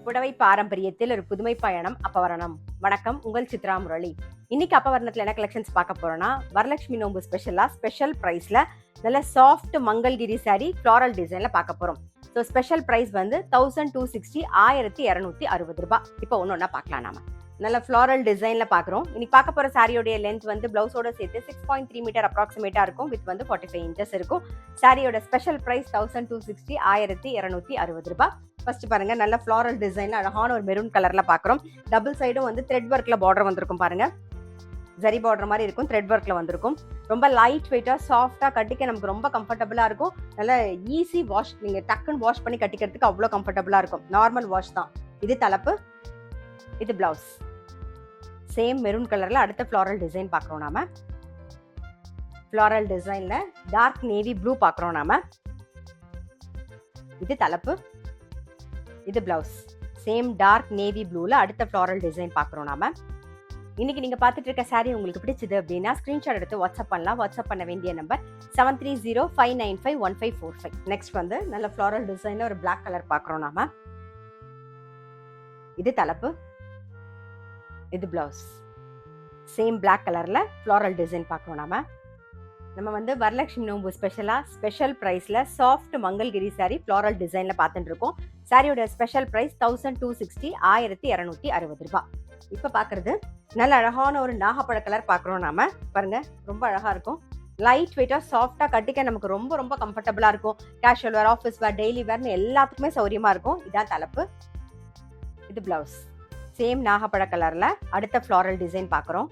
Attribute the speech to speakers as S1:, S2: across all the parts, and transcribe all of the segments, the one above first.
S1: புடவை பாரம்பரியத்தில் ஒரு புதுமை பயணம் அப்பவரணம். வணக்கம், உங்கள் சித்ரா முரளி. இன்னைக்கு அப்பவரணத்துல என்ன கலெக்ஷன்ஸ் பார்க்க போறோம்னா, வரலட்சுமி நோம்பு ஸ்பெஷல் பிரைஸ்ல நல்ல சாஃப்ட் மங்கள்கிரி சாரி ஃபிளாரல் டிசைன்ல பார்க்க போறோம். ஸோ ஸ்பெஷல் பிரைஸ் வந்து 1260 1260 ரூபாய். இப்போ ஒன்னொன்னா பார்க்கலாம். நாம நல்ல ஃபிளாரல் டிசைன்ல பாக்குறோம். இன்னைக்கு பார்க்க போற சாரியோட லென்த் வந்து பிளவுஸோட சேர்த்து 6.3 மீட்டர் அப்ராக்சிமேட்டா இருக்கும். வித் வந்து 45 இன்ச்சஸ் இருக்கும். சாரியோட ஸ்பெஷல் பிரைஸ் 1260 1260 ரூபாய். ஃபர்ஸ்ட் பாருங்க, நல்ல ஃபிளாரல் டிசைன்ல அழகான ஒரு மெரூன் கலர்ல பாக்குறோம். டபுள் சைடும் வந்து த்ரெட் ஒர்க்ல பார்டர் வந்திருக்கும். பாருங்க, ஜரி பார்டர் மாதிரி இருக்கும், த்ரெட் ஒர்க்ல வந்திருக்கும். ரொம்ப லைட் வெயிட்டா சாஃப்டா கட்டிக்க நமக்கு ரொம்ப கம்ஃபர்டபுளா இருக்கும். நல்ல ஈஸி வாஷ், நீங்க டக்குன்னு வாஷ் பண்ணி கட்டிக்கிறதுக்கு அவ்வளோ கம்ஃபர்டபுளா இருக்கும். நார்மல் வாஷ் தான். இது தலைப்பு, இது பிளவுஸ். சேம் மெரூன் கலர்ல அடுத்த ஃபிளாரல் டிசைன் பாக்குறோம். நாம ஃபிளாரல் டிசைன்ல டார்க் நேவி ப்ளூ பாக்குறோம். நாம இது தலைப்பு, இது பிளவுஸ். சேம் டார்க் நேவி ப்ளூல அடுத்த ஃபிளாரல் டிசைன் பாக்குறோம். நாம இன்னைக்கு நீங்க பாத்துட்டு இருக்க சாரி உங்களுக்கு பிடிச்சது அப்படின்னா ஸ்கிரீன்ஷாட் எடுத்து வாட்ஸ்அப் பண்ணலாம். வாட்ஸ்அப் பண்ண வேண்டிய நம்பர் 7305951545. நெக்ஸ்ட் வந்து நல்ல ஃபிளாரல் டிசைன்ல ஒரு பிளாக் கலர் பாக்குறோம். நாம இது தலைப்பு, இது பிளவுஸ். சேம் பிளாக் கலர்ல ஃபிளாரல் டிசைன் பாக்குறோம். நம்ம வந்து வரலட்சுமி நோம்பு ஸ்பெஷல் பிரைஸ்ல சாஃப்ட் மங்கள்கிரி சாரி ஃபிளாரல் டிசைன்ல பார்த்துட்டு இருக்கோம். சாரியோட ஸ்பெஷல் பிரைஸ் 1260 1260 ரூபாய். இப்ப பாக்குறது நல்ல அழகான ஒரு நாகப்பழ கலர் பாக்குறோம். நாம பாருங்க, ரொம்ப அழகா இருக்கும். லைட் வெயிட்டா சாஃப்டா கட்டிக்க நமக்கு ரொம்ப ரொம்ப கம்ஃபர்டபுளா இருக்கும். Casual wear, office wear, daily வேர்னு எல்லாத்துக்குமே சௌரியமா இருக்கும். இதான் தலைப்பு, இது பிளவுஸ். சேம் நாகப்பழ கலர்ல அடுத்த ஃபிளாரல் டிசைன் பாக்குறோம்.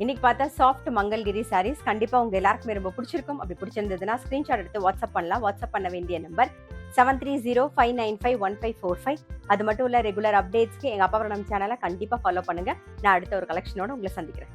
S1: இன்னைக்கு பார்த்தா சாஃப்ட் மங்கள்கிரி சாரீஸ் கண்டிப்பா உங்க எல்லாருக்குமே ரொம்ப பிடிச்சிருக்கும். அப்படி பிடிச்சிருந்ததுன்னா ஸ்கிரீன்ஷாட் எடுத்து வாட்ஸ்அப் பண்ணலாம். வாட்ஸ்அப் பண்ண வேண்டிய நம்பர் 7305951545. அது மட்டும் இல்ல, ரெகுலர் அப்டேட்ஸ்க்கு எங்க அப்பவரணம் சேனலை கண்டிப்பா ஃபாலோ பண்ணுங்க. நான் அடுத்த ஒரு கலெக்ஷனோட உங்களை சந்திக்கிறேன்.